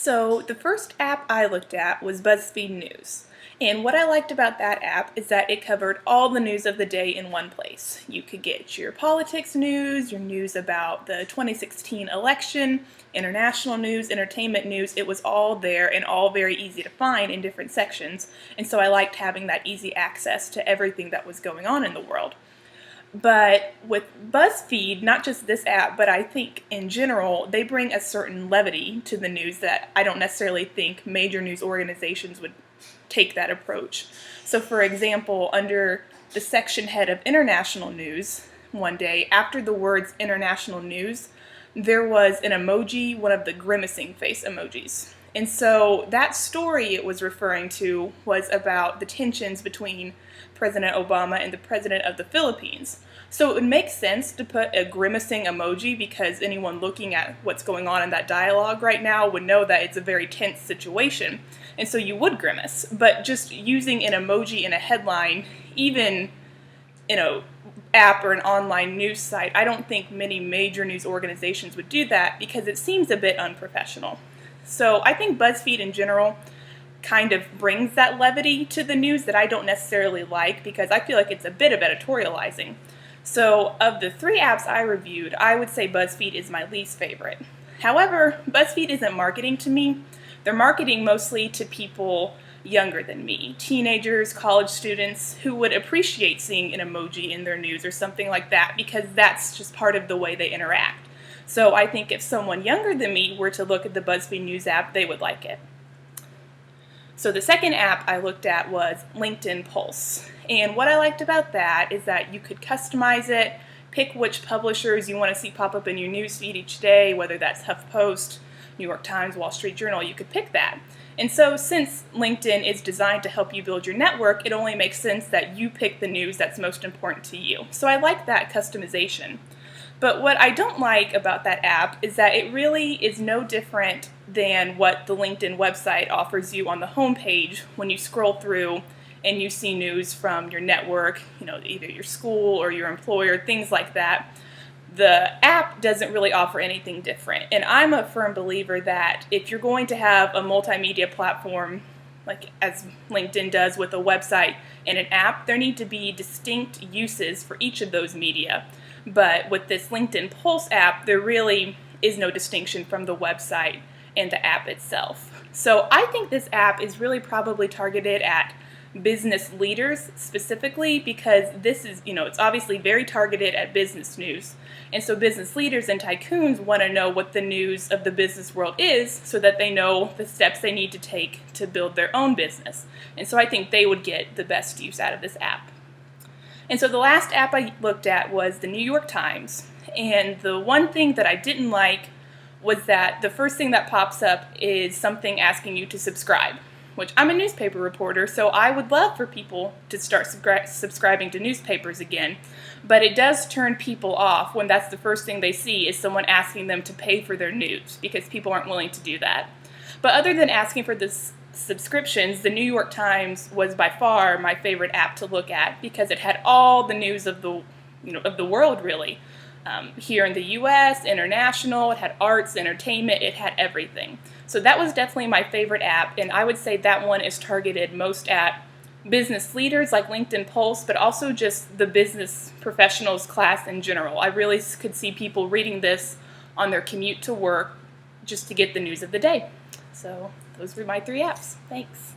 So the first app I looked at was BuzzFeed News. And what I liked about that app is that it covered all the news of the day in one place. You could get your politics news, your news about the 2016 election, international news, entertainment news. It was all there and all very easy to find in different sections. And so I liked having that easy access to everything that was going on in the world. But with BuzzFeed, not just this app, but I think in general, they bring a certain levity to the news that I don't necessarily think major news organizations would take that approach. So for example, under the section head of international news, one day, after the words international news, there was an emoji, one of the grimacing face emojis. And so that story it was referring to was about the tensions between President Obama and the president of the Philippines. So it would make sense to put a grimacing emoji because anyone looking at what's going on in that dialogue right now would know that it's a very tense situation. And so you would grimace. But just using an emoji in a headline, even in a app or an online news site, I don't think many major news organizations would do that because it seems a bit unprofessional. So I think BuzzFeed in general kind of brings that levity to the news that I don't necessarily like because I feel like it's a bit of editorializing. So of the three apps I reviewed, I would say BuzzFeed is my least favorite. However, BuzzFeed isn't marketing to me. They're marketing mostly to people younger than me, teenagers, college students who would appreciate seeing an emoji in their news or something like that because that's just part of the way they interact. So I think if someone younger than me were to look at the BuzzFeed News app, they would like it. So the second app I looked at was LinkedIn Pulse. And what I liked about that is that you could customize it, pick which publishers you want to see pop up in your newsfeed each day, whether that's HuffPost, New York Times, Wall Street Journal, you could pick that. And so since LinkedIn is designed to help you build your network, it only makes sense that you pick the news that's most important to you. So I like that customization. But what I don't like about that app is that it really is no different than what the LinkedIn website offers you on the homepage when you scroll through and you see news from your network, either your school or your employer, things like that. The app doesn't really offer anything different. And I'm a firm believer that if you're going to have a multimedia platform, like as LinkedIn does with a website and an app, there need to be distinct uses for each of those media. But with this LinkedIn Pulse app, there really is no distinction from the website and the app itself. So I think this app is really probably targeted at business leaders specifically because this is, it's obviously very targeted at business news. And so business leaders and tycoons want to know what the news of the business world is so that they know the steps they need to take to build their own business. And so I think they would get the best use out of this app. And so the last app I looked at was the New York Times. And the one thing that I didn't like was that the first thing that pops up is something asking you to subscribe, which I'm a newspaper reporter, so I would love for people to start subscribing to newspapers again. But it does turn people off when that's the first thing they see is someone asking them to pay for their news because people aren't willing to do that. But other than asking for this subscriptions, the New York Times was by far my favorite app to look at because it had all the news of the world really. Here in the U.S., international, it had arts, entertainment, it had everything. So that was definitely my favorite app, and I would say that one is targeted most at business leaders like LinkedIn Pulse, but also just the business professionals class in general. I really could see people reading this on their commute to work just to get the news of the day. So those were my three apps. Thanks.